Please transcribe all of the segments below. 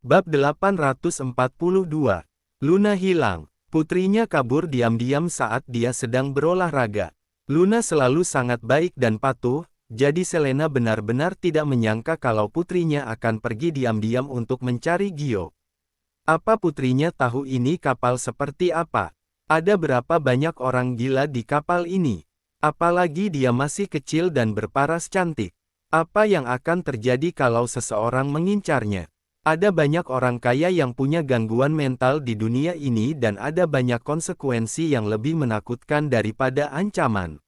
Bab 842. Luna hilang. Putrinya kabur diam-diam saat dia sedang berolahraga. Luna selalu sangat baik dan patuh, jadi Selena benar-benar tidak menyangka kalau putrinya akan pergi diam-diam untuk mencari Gio. Apa putrinya tahu ini kapal seperti apa? Ada berapa banyak orang gila di kapal ini? Apalagi dia masih kecil dan berparas cantik. Apa yang akan terjadi kalau seseorang mengincarnya? Ada banyak orang kaya yang punya gangguan mental di dunia ini dan ada banyak konsekuensi yang lebih menakutkan daripada ancaman.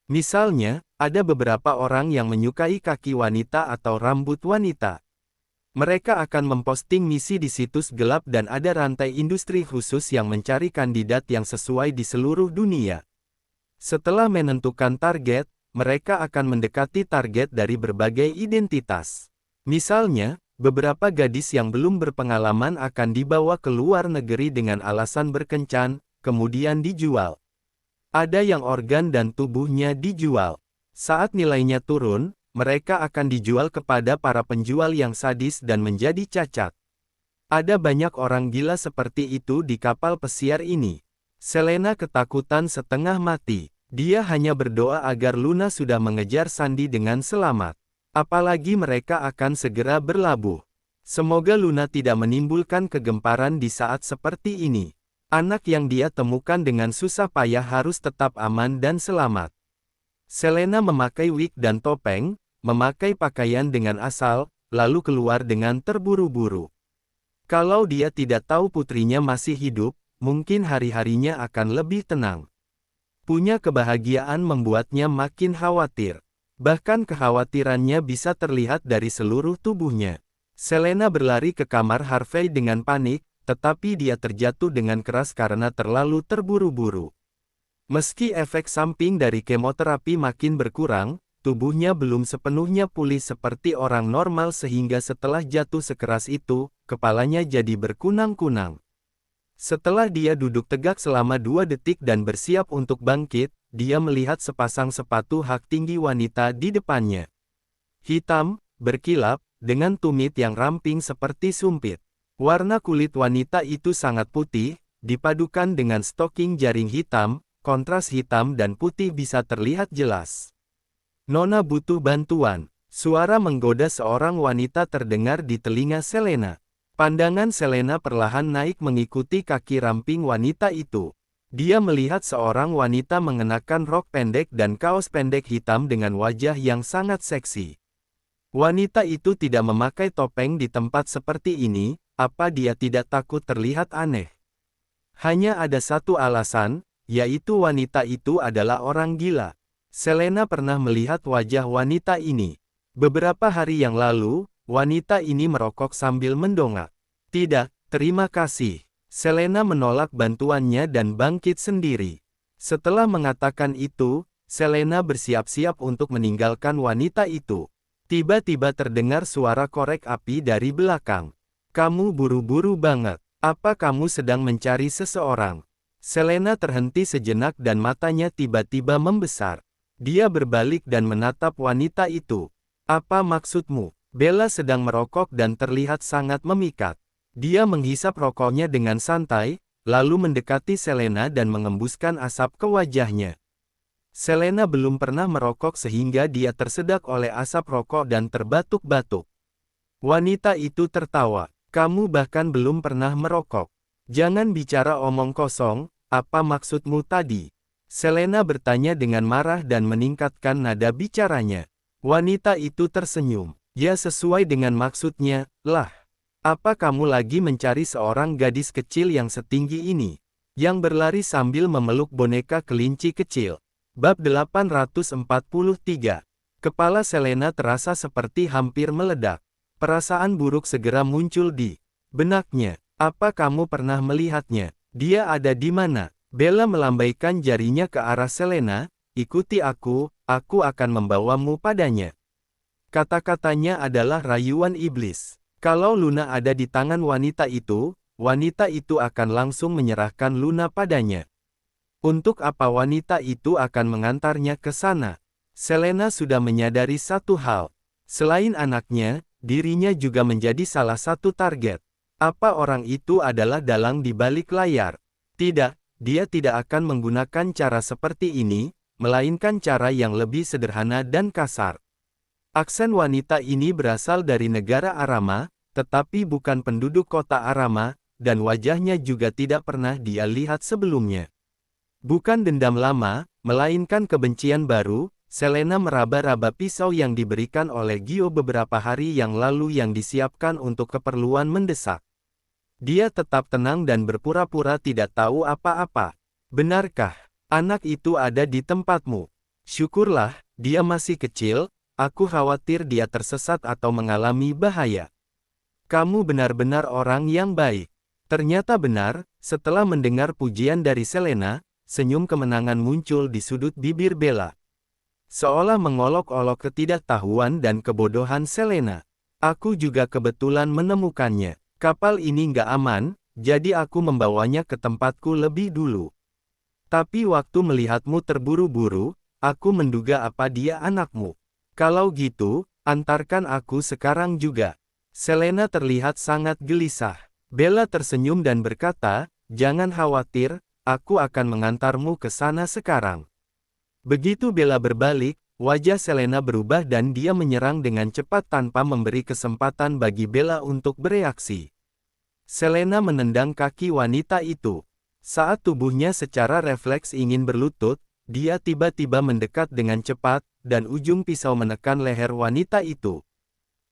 Misalnya, ada beberapa orang yang menyukai kaki wanita atau rambut wanita. Mereka akan memposting misi di situs gelap dan ada rantai industri khusus yang mencari kandidat yang sesuai di seluruh dunia. Setelah menentukan target, mereka akan mendekati target dari berbagai identitas. Misalnya, beberapa gadis yang belum berpengalaman akan dibawa ke luar negeri dengan alasan berkencan, kemudian dijual. Ada yang organ dan tubuhnya dijual. Saat nilainya turun, mereka akan dijual kepada para penjual yang sadis dan menjadi cacat. Ada banyak orang gila seperti itu di kapal pesiar ini. Selena ketakutan setengah mati. Dia hanya berdoa agar Luna sudah mengejar Sandy dengan selamat. Apalagi mereka akan segera berlabuh. Semoga Luna tidak menimbulkan kegemparan di saat seperti ini. Anak yang dia temukan dengan susah payah harus tetap aman dan selamat. Selena memakai wig dan topeng, memakai pakaian dengan asal, lalu keluar dengan terburu-buru. Kalau dia tidak tahu putrinya masih hidup, mungkin hari-harinya akan lebih tenang. Punya kebahagiaan membuatnya makin khawatir. Bahkan kekhawatirannya bisa terlihat dari seluruh tubuhnya. Selena berlari ke kamar Harvey dengan panik, tetapi dia terjatuh dengan keras karena terlalu terburu-buru. Meski efek samping dari kemoterapi makin berkurang, tubuhnya belum sepenuhnya pulih seperti orang normal sehingga setelah jatuh sekeras itu, kepalanya jadi berkunang-kunang. Setelah dia duduk tegak selama 2 detik dan bersiap untuk bangkit, dia melihat sepasang sepatu hak tinggi wanita di depannya. Hitam, berkilap, dengan tumit yang ramping seperti sumpit. Warna kulit wanita itu sangat putih, dipadukan dengan stoking jaring hitam, kontras hitam dan putih bisa terlihat jelas. Nona butuh bantuan. Suara menggoda seorang wanita terdengar di telinga Selena. Pandangan Selena perlahan naik mengikuti kaki ramping wanita itu. Dia melihat seorang wanita mengenakan rok pendek dan kaos pendek hitam dengan wajah yang sangat seksi. Wanita itu tidak memakai topeng di tempat seperti ini, apa dia tidak takut terlihat aneh? Hanya ada satu alasan, yaitu wanita itu adalah orang gila. Selena pernah melihat wajah wanita ini. Beberapa hari yang lalu, wanita ini merokok sambil mendongak. Tidak, terima kasih. Selena menolak bantuannya dan bangkit sendiri. Setelah mengatakan itu, Selena bersiap-siap untuk meninggalkan wanita itu. Tiba-tiba terdengar suara korek api dari belakang. Kamu buru-buru banget. Apa kamu sedang mencari seseorang? Selena terhenti sejenak dan matanya tiba-tiba membesar. Dia berbalik dan menatap wanita itu. Apa maksudmu? Bella sedang merokok dan terlihat sangat memikat. Dia menghisap rokoknya dengan santai, lalu mendekati Selena dan mengembuskan asap ke wajahnya. Selena belum pernah merokok sehingga dia tersedak oleh asap rokok dan terbatuk-batuk. Wanita itu tertawa. Kamu bahkan belum pernah merokok. Jangan bicara omong kosong, apa maksudmu tadi? Selena bertanya dengan marah dan meningkatkan nada bicaranya. Wanita itu tersenyum. Ya sesuai dengan maksudnya, lah. Apa kamu lagi mencari seorang gadis kecil yang setinggi ini? Yang berlari sambil memeluk boneka kelinci kecil. Bab 843. Kepala Selena terasa seperti hampir meledak. Perasaan buruk segera muncul di benaknya. Apa kamu pernah melihatnya? Dia ada di mana? Bella melambaikan jarinya ke arah Selena. Ikuti aku akan membawamu padanya. Kata-katanya adalah rayuan iblis. Kalau Luna ada di tangan wanita itu akan langsung menyerahkan Luna padanya. Untuk apa wanita itu akan mengantarnya ke sana? Selena sudah menyadari satu hal. Selain anaknya, dirinya juga menjadi salah satu target. Apa orang itu adalah dalang di balik layar? Tidak, dia tidak akan menggunakan cara seperti ini, melainkan cara yang lebih sederhana dan kasar. Aksen wanita ini berasal dari negara Arama, tetapi bukan penduduk kota Arama, dan wajahnya juga tidak pernah dia lihat sebelumnya. Bukan dendam lama, melainkan kebencian baru. Selena meraba-raba pisau yang diberikan oleh Gio beberapa hari yang lalu yang disiapkan untuk keperluan mendesak. Dia tetap tenang dan berpura-pura tidak tahu apa-apa. Benarkah anak itu ada di tempatmu? Syukurlah, dia masih kecil, aku khawatir dia tersesat atau mengalami bahaya. Kamu benar-benar orang yang baik. Ternyata benar, setelah mendengar pujian dari Selena, senyum kemenangan muncul di sudut bibir Bella. Seolah mengolok-olok ketidaktahuan dan kebodohan Selena. Aku juga kebetulan menemukannya. Kapal ini nggak aman, jadi aku membawanya ke tempatku lebih dulu. Tapi waktu melihatmu terburu-buru, aku menduga apa dia anakmu. Kalau gitu, antarkan aku sekarang juga. Selena terlihat sangat gelisah. Bella tersenyum dan berkata, jangan khawatir, aku akan mengantarmu ke sana sekarang. Begitu Bella berbalik, wajah Selena berubah dan dia menyerang dengan cepat tanpa memberi kesempatan bagi Bella untuk bereaksi. Selena menendang kaki wanita itu. Saat tubuhnya secara refleks ingin berlutut, dia tiba-tiba mendekat dengan cepat, dan ujung pisau menekan leher wanita itu.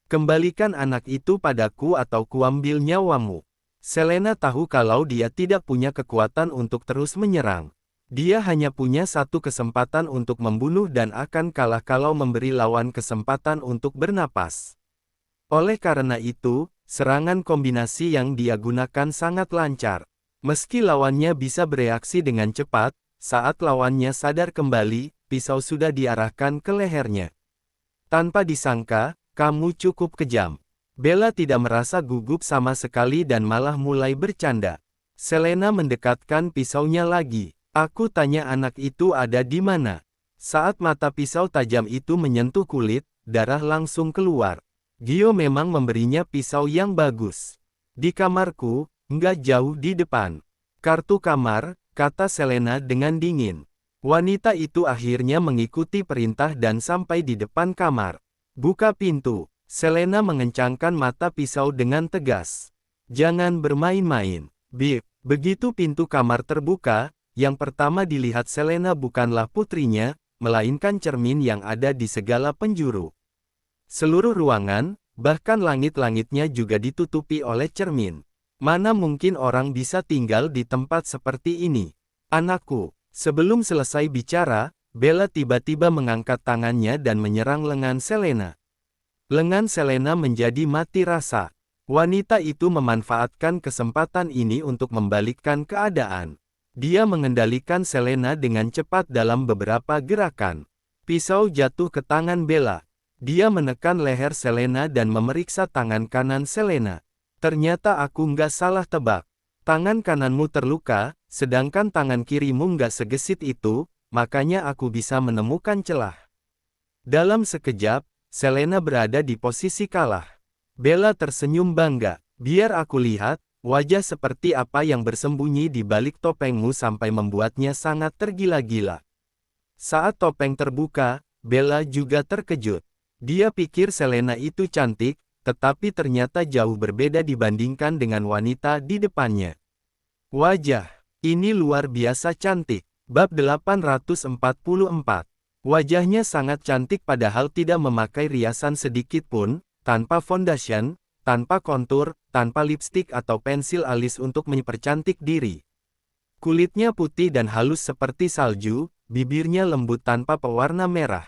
Kembalikan anak itu padaku atau kuambil nyawamu. Selena tahu kalau dia tidak punya kekuatan untuk terus menyerang. Dia hanya punya satu kesempatan untuk membunuh dan akan kalah kalau memberi lawan kesempatan untuk bernapas. Oleh karena itu, serangan kombinasi yang dia gunakan sangat lancar. Meski lawannya bisa bereaksi dengan cepat, saat lawannya sadar kembali, pisau sudah diarahkan ke lehernya. Tanpa disangka, kamu cukup kejam. Bella tidak merasa gugup sama sekali dan malah mulai bercanda. Selena mendekatkan pisaunya lagi. Aku tanya anak itu ada di mana. Saat mata pisau tajam itu menyentuh kulit, darah langsung keluar. Gio memang memberinya pisau yang bagus. Di kamarku, nggak jauh di depan. Kartu kamar, kata Selena dengan dingin. Wanita itu akhirnya mengikuti perintah dan sampai di depan kamar. Buka pintu. Selena mengencangkan mata pisau dengan tegas. Jangan bermain-main. Bip. Begitu pintu kamar terbuka, yang pertama dilihat Selena bukanlah putrinya, melainkan cermin yang ada di segala penjuru. Seluruh ruangan, bahkan langit-langitnya juga ditutupi oleh cermin. Mana mungkin orang bisa tinggal di tempat seperti ini? Anakku. Sebelum selesai bicara, Bella tiba-tiba mengangkat tangannya dan menyerang lengan Selena. Lengan Selena menjadi mati rasa. Wanita itu memanfaatkan kesempatan ini untuk membalikkan keadaan. Dia mengendalikan Selena dengan cepat dalam beberapa gerakan. Pisau jatuh ke tangan Bella. Dia menekan leher Selena dan memeriksa tangan kanan Selena. Ternyata aku nggak salah tebak. Tangan kananmu terluka, sedangkan tangan kirimu nggak segesit itu, makanya aku bisa menemukan celah. Dalam sekejap, Selena berada di posisi kalah. Bella tersenyum bangga. Biar aku lihat, wajah seperti apa yang bersembunyi di balik topengmu sampai membuatnya sangat tergila-gila. Saat topeng terbuka, Bella juga terkejut. Dia pikir Selena itu cantik, tetapi ternyata jauh berbeda dibandingkan dengan wanita di depannya. Wajah, ini luar biasa cantik. Bab 844. Wajahnya sangat cantik padahal tidak memakai riasan sedikit pun, tanpa foundation, tanpa kontur, tanpa lipstik atau pensil alis untuk mempercantik diri. Kulitnya putih dan halus seperti salju, bibirnya lembut tanpa pewarna merah.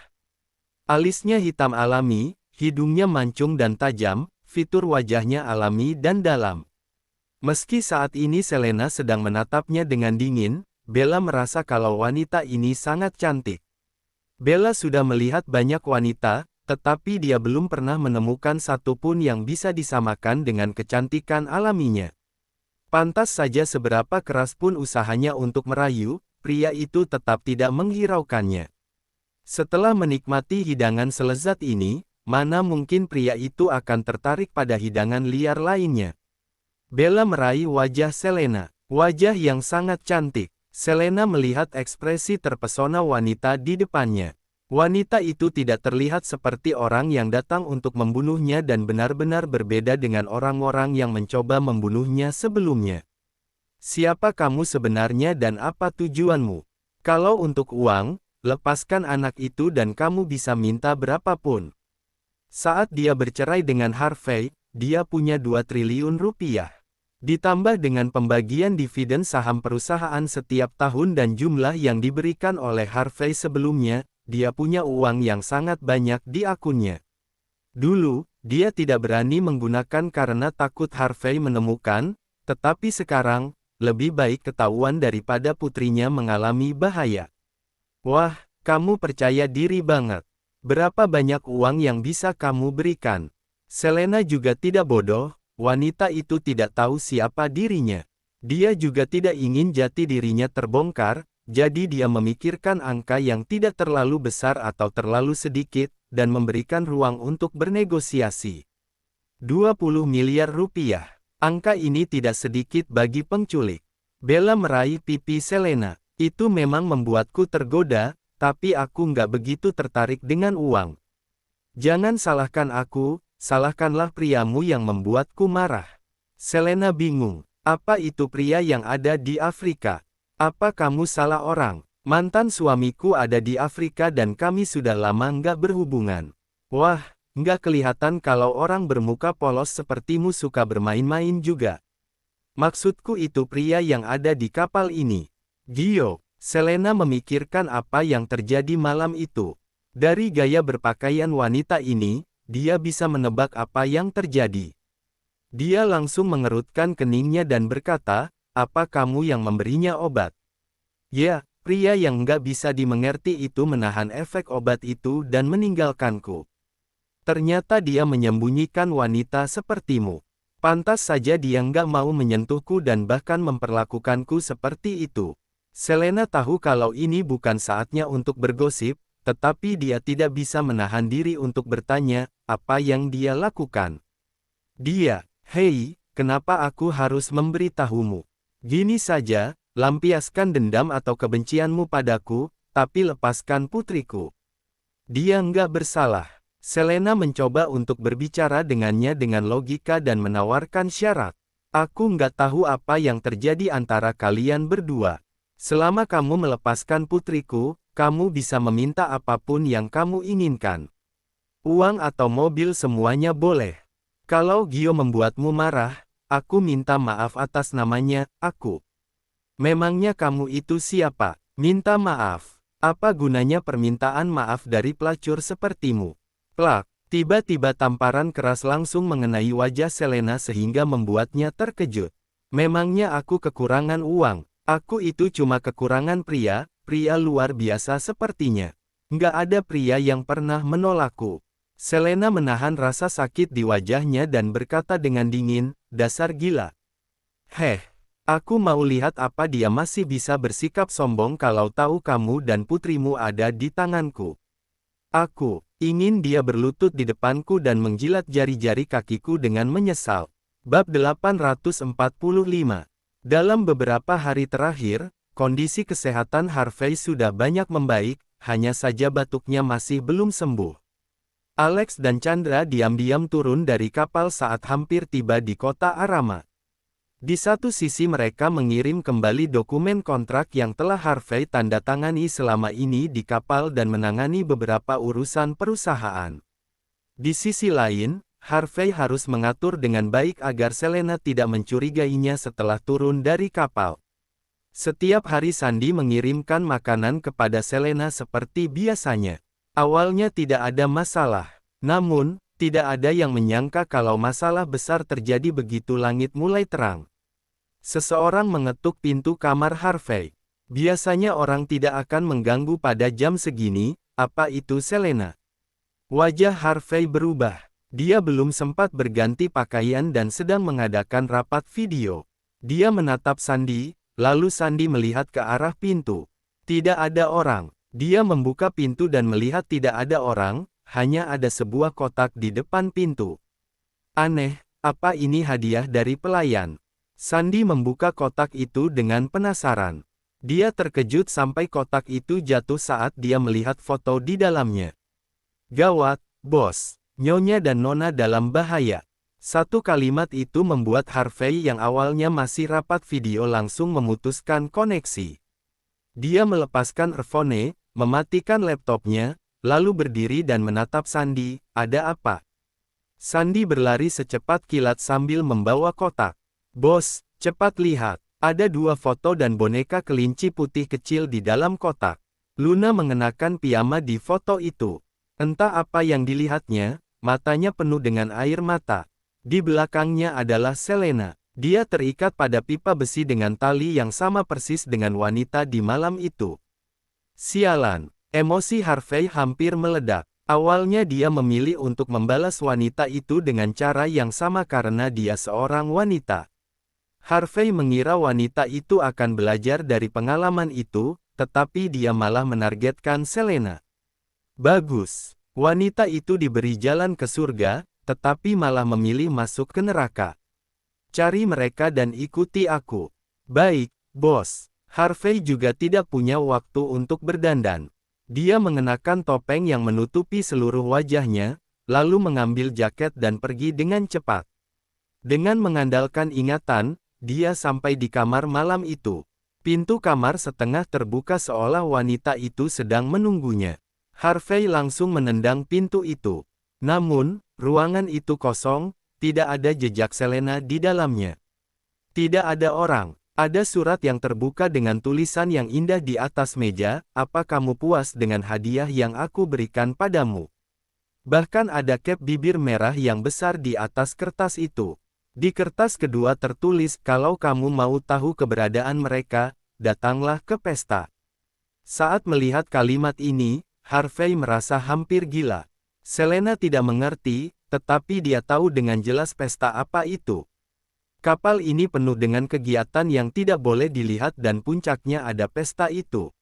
Alisnya hitam alami, hidungnya mancung dan tajam, fitur wajahnya alami dan dalam. Meski saat ini Selena sedang menatapnya dengan dingin, Bella merasa kalau wanita ini sangat cantik. Bella sudah melihat banyak wanita, tetapi dia belum pernah menemukan satupun yang bisa disamakan dengan kecantikan alaminya. Pantas saja seberapa keras pun usahanya untuk merayu, pria itu tetap tidak menghiraukannya. Setelah menikmati hidangan selezat ini, mana mungkin pria itu akan tertarik pada hidangan liar lainnya. Bella meraih wajah Selena. Wajah yang sangat cantik. Selena melihat ekspresi terpesona wanita di depannya. Wanita itu tidak terlihat seperti orang yang datang untuk membunuhnya dan benar-benar berbeda dengan orang-orang yang mencoba membunuhnya sebelumnya. Siapa kamu sebenarnya dan apa tujuanmu? Kalau untuk uang, lepaskan anak itu dan kamu bisa minta berapapun. Saat dia bercerai dengan Harvey, dia punya 2 triliun rupiah. Ditambah dengan pembagian dividen saham perusahaan setiap tahun dan jumlah yang diberikan oleh Harvey sebelumnya, dia punya uang yang sangat banyak di akunnya. Dulu, dia tidak berani menggunakan karena takut Harvey menemukan, tetapi sekarang, lebih baik ketahuan daripada putrinya mengalami bahaya. Wah, kamu percaya diri banget. Berapa banyak uang yang bisa kamu berikan? Selena juga tidak bodoh. Wanita itu tidak tahu siapa dirinya. Dia juga tidak ingin jati dirinya terbongkar, jadi dia memikirkan angka yang tidak terlalu besar atau terlalu sedikit, dan memberikan ruang untuk bernegosiasi. 20 miliar rupiah. Angka ini tidak sedikit bagi penculik. Bella meraih pipi Selena. Itu memang membuatku tergoda, tapi aku nggak begitu tertarik dengan uang. Jangan salahkan aku. Salahkanlah priamu yang membuatku marah. Selena bingung. Apa itu pria yang ada di Afrika? Apa kamu salah orang? Mantan suamiku ada di Afrika dan kami sudah lama nggak berhubungan. Wah, nggak kelihatan kalau orang bermuka polos sepertimu suka bermain-main juga. Maksudku itu pria yang ada di kapal ini. Gio, Selena memikirkan apa yang terjadi malam itu. Dari gaya berpakaian wanita ini, dia bisa menebak apa yang terjadi. Dia langsung mengerutkan keningnya dan berkata, apa kamu yang memberinya obat? Ya, pria yang nggak bisa dimengerti itu menahan efek obat itu dan meninggalkanku. Ternyata dia menyembunyikan wanita sepertimu. Pantas saja dia nggak mau menyentuhku dan bahkan memperlakukanku seperti itu. Selena tahu kalau ini bukan saatnya untuk bergosip, tetapi dia tidak bisa menahan diri untuk bertanya, apa yang dia lakukan. Dia, hei, kenapa aku harus memberitahumu? Gini saja, lampiaskan dendam atau kebencianmu padaku, tapi lepaskan putriku. Dia nggak bersalah. Selena mencoba untuk berbicara dengannya dengan logika dan menawarkan syarat. Aku nggak tahu apa yang terjadi antara kalian berdua. Selama kamu melepaskan putriku, kamu bisa meminta apapun yang kamu inginkan. Uang atau mobil semuanya boleh. Kalau Gio membuatmu marah, aku minta maaf atas namanya, aku. Memangnya kamu itu siapa? Minta maaf. Apa gunanya permintaan maaf dari pelacur sepertimu? Plak, tiba-tiba tamparan keras langsung mengenai wajah Selena sehingga membuatnya terkejut. Memangnya aku kekurangan uang? Aku itu cuma kekurangan pria luar biasa sepertinya. Nggak ada pria yang pernah menolakku. Selena menahan rasa sakit di wajahnya dan berkata dengan dingin, dasar gila. Heh, aku mau lihat apa dia masih bisa bersikap sombong kalau tahu kamu dan putrimu ada di tanganku. Aku ingin dia berlutut di depanku dan menjilat jari-jari kakiku dengan menyesal. Bab 845. Dalam beberapa hari terakhir, kondisi kesehatan Harvey sudah banyak membaik, hanya saja batuknya masih belum sembuh. Alex dan Chandra diam-diam turun dari kapal saat hampir tiba di kota Arama. Di satu sisi mereka mengirim kembali dokumen kontrak yang telah Harvey tanda tangani selama ini di kapal dan menangani beberapa urusan perusahaan. Di sisi lain, Harvey harus mengatur dengan baik agar Selena tidak mencurigainya setelah turun dari kapal. Setiap hari Sandy mengirimkan makanan kepada Selena seperti biasanya. Awalnya tidak ada masalah. Namun, tidak ada yang menyangka kalau masalah besar terjadi begitu langit mulai terang. Seseorang mengetuk pintu kamar Harvey. Biasanya orang tidak akan mengganggu pada jam segini, apa itu Selena? Wajah Harvey berubah. Dia belum sempat berganti pakaian dan sedang mengadakan rapat video. Dia menatap Sandy. Lalu Sandy melihat ke arah pintu. Tidak ada orang. Dia membuka pintu dan melihat tidak ada orang, hanya ada sebuah kotak di depan pintu. Aneh, Apa ini hadiah dari pelayan? Sandy membuka kotak itu dengan penasaran. Dia terkejut sampai kotak itu jatuh saat dia melihat foto di dalamnya. Gawat, bos. Nyonya dan Nona dalam bahaya. Satu kalimat itu membuat Harvey yang awalnya masih rapat video langsung memutuskan koneksi. Dia melepaskan earphone, mematikan laptopnya, lalu berdiri dan menatap Sandy. Ada apa? Sandy berlari secepat kilat sambil membawa kotak. Bos, cepat lihat. Ada dua foto dan boneka kelinci putih kecil di dalam kotak. Luna mengenakan piyama di foto itu. Entah apa yang dilihatnya, matanya penuh dengan air mata. Di belakangnya adalah Selena. Dia terikat pada pipa besi dengan tali yang sama persis dengan wanita di malam itu. Sialan, emosi Harvey hampir meledak. Awalnya dia memilih untuk membalas wanita itu dengan cara yang sama karena dia seorang wanita. Harvey mengira wanita itu akan belajar dari pengalaman itu, tetapi dia malah menargetkan Selena. Bagus, wanita itu diberi jalan ke surga, tetapi malah memilih masuk ke neraka. Cari mereka dan ikuti aku. Baik, bos. Harvey juga tidak punya waktu untuk berdandan. Dia mengenakan topeng yang menutupi seluruh wajahnya, lalu mengambil jaket dan pergi dengan cepat. Dengan mengandalkan ingatan, dia sampai di kamar malam itu. Pintu kamar setengah terbuka seolah wanita itu sedang menunggunya. Harvey langsung menendang pintu itu. Namun, ruangan itu kosong, tidak ada jejak Selena di dalamnya. Tidak ada orang. Ada surat yang terbuka dengan tulisan yang indah di atas meja, "Apa kamu puas dengan hadiah yang aku berikan padamu?" Bahkan ada cap bibir merah yang besar di atas kertas itu. Di kertas kedua tertulis, "Kalau kamu mau tahu keberadaan mereka, datanglah ke pesta." Saat melihat kalimat ini, Harvey merasa hampir gila. Selena tidak mengerti, tetapi dia tahu dengan jelas pesta apa itu. Kapal ini penuh dengan kegiatan yang tidak boleh dilihat dan puncaknya ada pesta itu.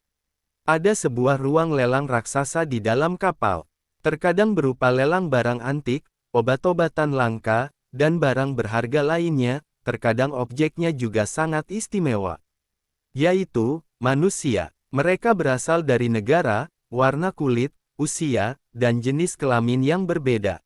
Ada sebuah ruang lelang raksasa di dalam kapal. Terkadang berupa lelang barang antik, obat-obatan langka, dan barang berharga lainnya, terkadang objeknya juga sangat istimewa. Yaitu, manusia. Mereka berasal dari negara, warna kulit, usia, dan jenis kelamin yang berbeda.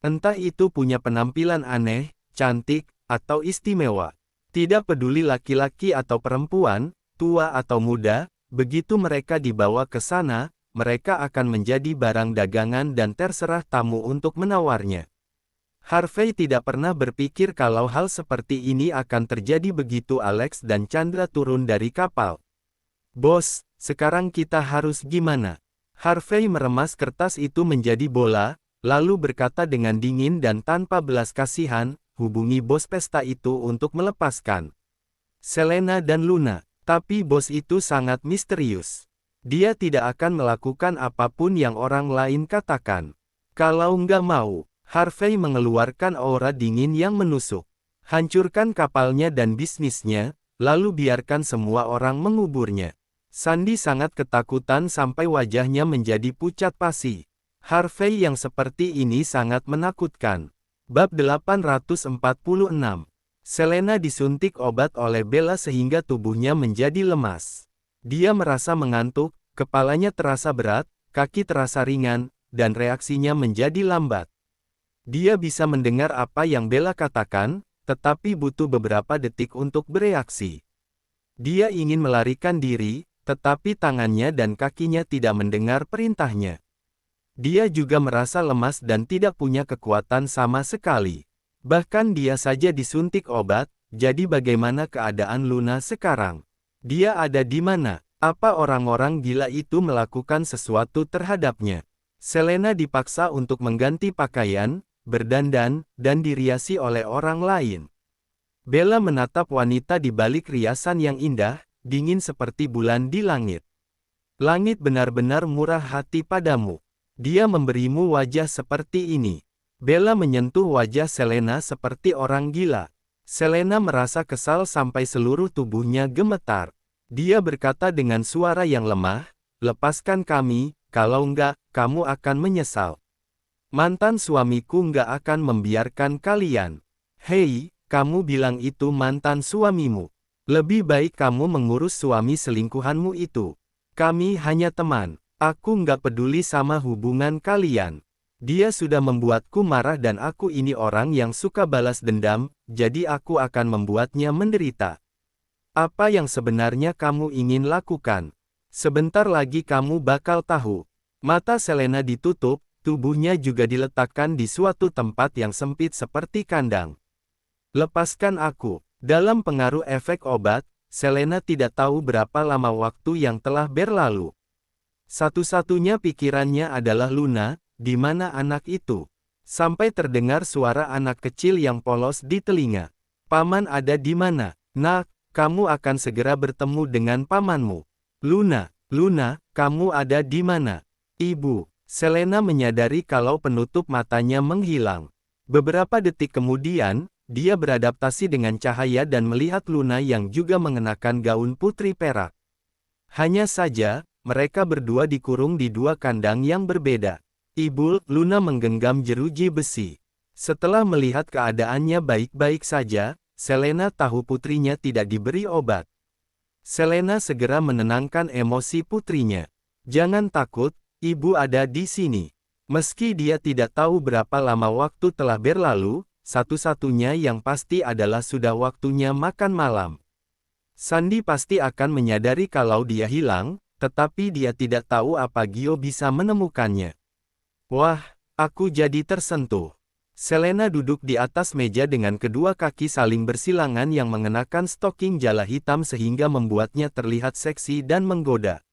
Entah itu punya penampilan aneh, cantik, atau istimewa. Tidak peduli laki-laki atau perempuan, tua atau muda, begitu mereka dibawa ke sana, mereka akan menjadi barang dagangan dan terserah tamu untuk menawarnya. Harvey tidak pernah berpikir kalau hal seperti ini akan terjadi begitu Alex dan Chandra turun dari kapal. Bos, sekarang kita harus gimana? Harvey meremas kertas itu menjadi bola, lalu berkata dengan dingin dan tanpa belas kasihan, "Hubungi bos pesta itu untuk melepaskan Selena dan Luna." Tapi bos itu sangat misterius. Dia tidak akan melakukan apapun yang orang lain katakan. Kalau nggak mau, Harvey mengeluarkan aura dingin yang menusuk. Hancurkan kapalnya dan bisnisnya, lalu biarkan semua orang menguburnya. Sandy sangat ketakutan sampai wajahnya menjadi pucat pasi. Harvey yang seperti ini sangat menakutkan. Bab 846. Selena disuntik obat oleh Bella sehingga tubuhnya menjadi lemas. Dia merasa mengantuk, kepalanya terasa berat, kaki terasa ringan, dan reaksinya menjadi lambat. Dia bisa mendengar apa yang Bella katakan, tetapi butuh beberapa detik untuk bereaksi. Dia ingin melarikan diri, tetapi tangannya dan kakinya tidak mendengar perintahnya. Dia juga merasa lemas dan tidak punya kekuatan sama sekali. Bahkan dia saja disuntik obat, jadi bagaimana keadaan Luna sekarang? Dia ada di mana? Apa orang-orang gila itu melakukan sesuatu terhadapnya? Selena dipaksa untuk mengganti pakaian, berdandan, dan diriasi oleh orang lain. Bella menatap wanita di balik riasan yang indah, dingin seperti bulan di langit. Langit benar-benar murah hati padamu. Dia memberimu wajah seperti ini. Bella menyentuh wajah Selena seperti orang gila. Selena merasa kesal sampai seluruh tubuhnya gemetar. Dia berkata dengan suara yang lemah, "Lepaskan kami, kalau enggak, kamu akan menyesal. Mantan suamiku enggak akan membiarkan kalian." Hei, kamu bilang itu mantan suamimu. Lebih baik kamu mengurus suami selingkuhanmu itu. Kami hanya teman. Aku nggak peduli sama hubungan kalian. Dia sudah membuatku marah dan aku ini orang yang suka balas dendam, jadi aku akan membuatnya menderita. Apa yang sebenarnya kamu ingin lakukan? Sebentar lagi kamu bakal tahu. Mata Selena ditutup, tubuhnya juga diletakkan di suatu tempat yang sempit seperti kandang. Lepaskan aku. Dalam pengaruh efek obat, Selena tidak tahu berapa lama waktu yang telah berlalu. Satu-satunya pikirannya adalah Luna, di mana anak itu? Sampai terdengar suara anak kecil yang polos di telinga. Paman ada di mana? Nak, kamu akan segera bertemu dengan pamanmu. Luna, Luna, kamu ada di mana? Ibu. Selena menyadari kalau penutup matanya menghilang. Beberapa detik kemudian, dia beradaptasi dengan cahaya dan melihat Luna yang juga mengenakan gaun putri perak. Hanya saja, mereka berdua dikurung di dua kandang yang berbeda. Ibu, Luna menggenggam jeruji besi. Setelah melihat keadaannya baik-baik saja, Selena tahu putrinya tidak diberi obat. Selena segera menenangkan emosi putrinya. Jangan takut, ibu ada di sini. Meski dia tidak tahu berapa lama waktu telah berlalu, satu-satunya yang pasti adalah sudah waktunya makan malam. Sandy pasti akan menyadari kalau dia hilang, tetapi dia tidak tahu apa Gio bisa menemukannya. Wah, aku jadi tersentuh. Selena duduk di atas meja dengan kedua kaki saling bersilangan yang mengenakan stoking jala hitam sehingga membuatnya terlihat seksi dan menggoda.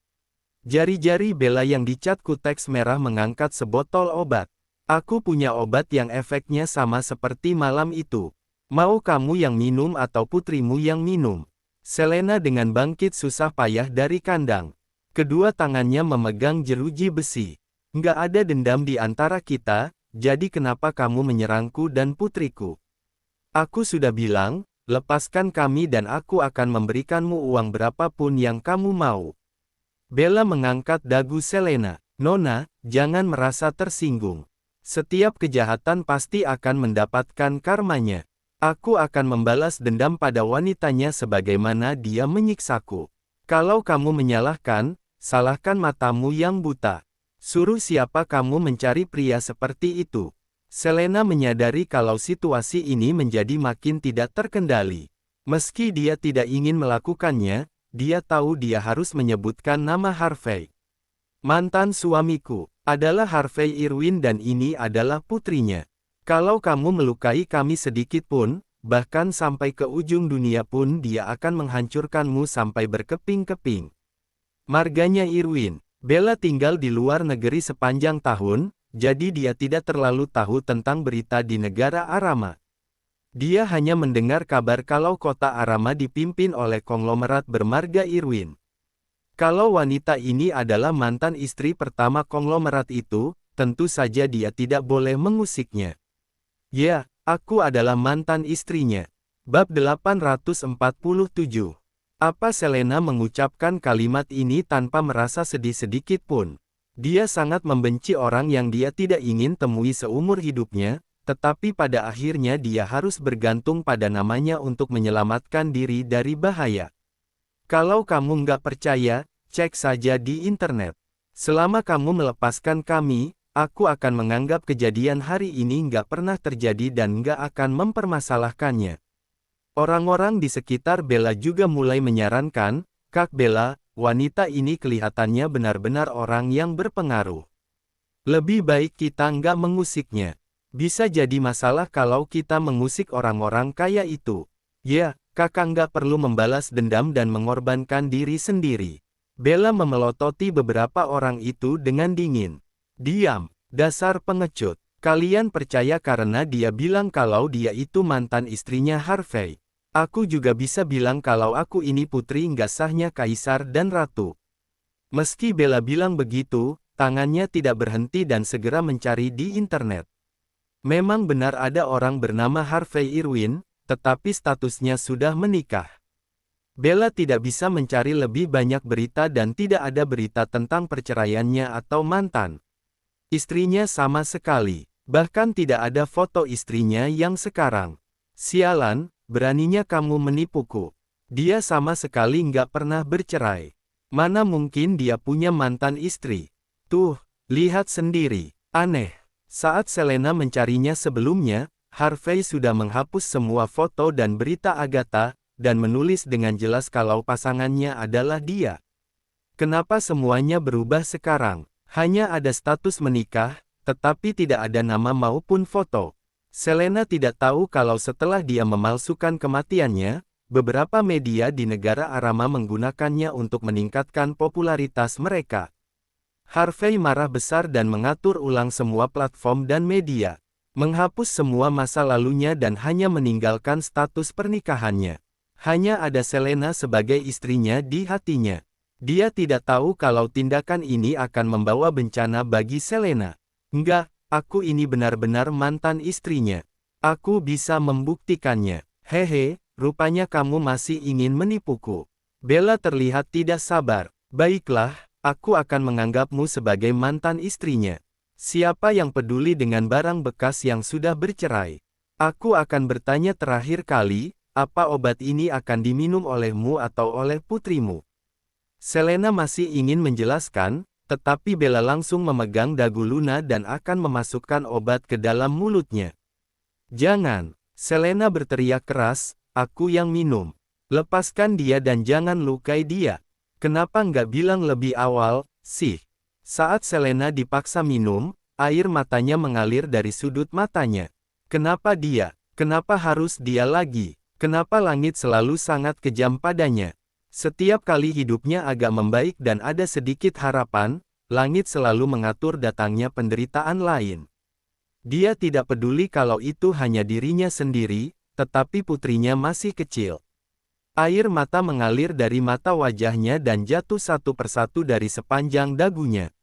Jari-jari Bella yang dicat kuteks merah mengangkat sebotol obat. Aku punya obat yang efeknya sama seperti malam itu. Mau kamu yang minum atau putrimu yang minum? Selena dengan bangkit susah payah dari kandang. Kedua tangannya memegang jeruji besi. Nggak ada dendam di antara kita, jadi kenapa kamu menyerangku dan putriku? Aku sudah bilang, lepaskan kami dan aku akan memberikanmu uang berapapun yang kamu mau. Bella mengangkat dagu Selena. Nona, jangan merasa tersinggung. Setiap kejahatan pasti akan mendapatkan karmanya. Aku akan membalas dendam pada wanitanya sebagaimana dia menyiksaku. Kalau kamu menyalahkan, salahkan matamu yang buta. Suruh siapa kamu mencari pria seperti itu. Selena menyadari kalau situasi ini menjadi makin tidak terkendali. Meski dia tidak ingin melakukannya, dia tahu dia harus menyebutkan nama Harvey. Mantan suamiku adalah Harvey Irwin dan ini adalah putrinya. Kalau kamu melukai kami sedikit pun, bahkan sampai ke ujung dunia pun dia akan menghancurkanmu sampai berkeping-keping. Marganya Irwin. Bella tinggal di luar negeri sepanjang tahun, jadi dia tidak terlalu tahu tentang berita di negara Arama. Dia hanya mendengar kabar kalau kota Arama dipimpin oleh konglomerat bermarga Irwin. Kalau wanita ini adalah mantan istri pertama konglomerat itu, tentu saja dia tidak boleh mengusiknya. Ya, aku adalah mantan istrinya. Bab 847. Apa Selena mengucapkan kalimat ini tanpa merasa sedih sedikit pun? Dia sangat membenci orang yang dia tidak ingin temui seumur hidupnya, tetapi pada akhirnya dia harus bergantung pada namanya untuk menyelamatkan diri dari bahaya. Kalau kamu nggak percaya, cek saja di internet. Selama kamu melepaskan kami, aku akan menganggap kejadian hari ini nggak pernah terjadi dan nggak akan mempermasalahkannya. Orang-orang di sekitar Bella juga mulai menyarankan, Kak Bella, wanita ini kelihatannya benar-benar orang yang berpengaruh. Lebih baik kita nggak mengusiknya. Bisa jadi masalah kalau kita mengusik orang-orang kaya itu. Ya, kakak nggak perlu membalas dendam dan mengorbankan diri sendiri. Bella memelototi beberapa orang itu dengan dingin. Diam, dasar pengecut. Kalian percaya karena dia bilang kalau dia itu mantan istrinya Harvey. Aku juga bisa bilang kalau aku ini putri nggak sahnya kaisar dan ratu. Meski Bella bilang begitu, tangannya tidak berhenti dan segera mencari di internet. Memang benar ada orang bernama Harvey Irwin, tetapi statusnya sudah menikah. Bella tidak bisa mencari lebih banyak berita dan tidak ada berita tentang perceraiannya atau mantan istrinya sama sekali. Bahkan tidak ada foto istrinya yang sekarang. Sialan, beraninya kamu menipuku. Dia sama sekali nggak pernah bercerai. Mana mungkin dia punya mantan istri? Tuh, lihat sendiri. Aneh. Saat Selena mencarinya sebelumnya, Harvey sudah menghapus semua foto dan berita Agatha, dan menulis dengan jelas kalau pasangannya adalah dia. Kenapa semuanya berubah sekarang? Hanya ada status menikah, tetapi tidak ada nama maupun foto. Selena tidak tahu kalau setelah dia memalsukan kematiannya, beberapa media di negara Arama menggunakannya untuk meningkatkan popularitas mereka. Harvey marah besar dan mengatur ulang semua platform dan media. Menghapus semua masa lalunya dan hanya meninggalkan status pernikahannya. Hanya ada Selena sebagai istrinya di hatinya. Dia tidak tahu kalau tindakan ini akan membawa bencana bagi Selena. Enggak. Aku ini benar-benar mantan istrinya. Aku bisa membuktikannya. Hehe, rupanya kamu masih ingin menipuku. Bella terlihat tidak sabar. Baiklah, aku akan menganggapmu sebagai mantan istrinya. Siapa yang peduli dengan barang bekas yang sudah bercerai? Aku akan bertanya terakhir kali, apa obat ini akan diminum olehmu atau oleh putrimu? Selena masih ingin menjelaskan, tetapi Bella langsung memegang dagu Luna dan akan memasukkan obat ke dalam mulutnya. Jangan, Selena berteriak keras, aku yang minum. Lepaskan dia dan jangan lukai dia. Kenapa nggak bilang lebih awal, sih? Saat Selena dipaksa minum, air matanya mengalir dari sudut matanya. Kenapa dia? Kenapa harus dia lagi? Kenapa langit selalu sangat kejam padanya? Setiap kali hidupnya agak membaik dan ada sedikit harapan, langit selalu mengatur datangnya penderitaan lain. Dia tidak peduli kalau itu hanya dirinya sendiri, tetapi putrinya masih kecil. Air mata mengalir dari mata wajahnya dan jatuh satu persatu dari sepanjang dagunya.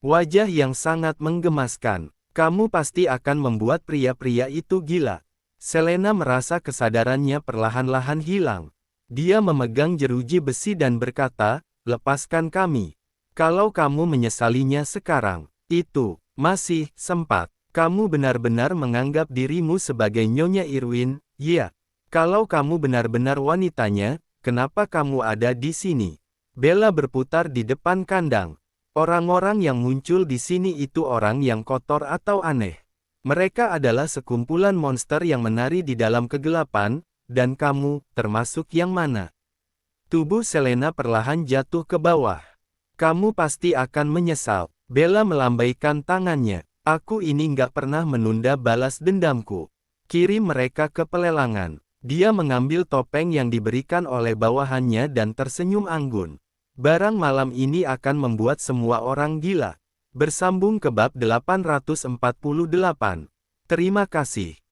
Wajah yang sangat menggemaskan. Kamu pasti akan membuat pria-pria itu gila. Selena merasa kesadarannya perlahan-lahan hilang. Dia memegang jeruji besi dan berkata, lepaskan kami. Kalau kamu menyesalinya sekarang, itu masih sempat. Kamu benar-benar menganggap dirimu sebagai Nyonya Irwin, ya. Kalau kamu benar-benar wanitanya, kenapa kamu ada di sini? Bella berputar di depan kandang. Orang-orang yang muncul di sini itu orang yang kotor atau aneh. Mereka adalah sekumpulan monster yang menari di dalam kegelapan, dan kamu, termasuk yang mana? Tubuh Selena perlahan jatuh ke bawah. Kamu pasti akan menyesal. Bella melambaikan tangannya. Aku ini nggak pernah menunda balas dendamku. Kirim mereka ke pelelangan. Dia mengambil topeng yang diberikan oleh bawahannya dan tersenyum anggun. Barang malam ini akan membuat semua orang gila. Bersambung ke bab 848. Terima kasih.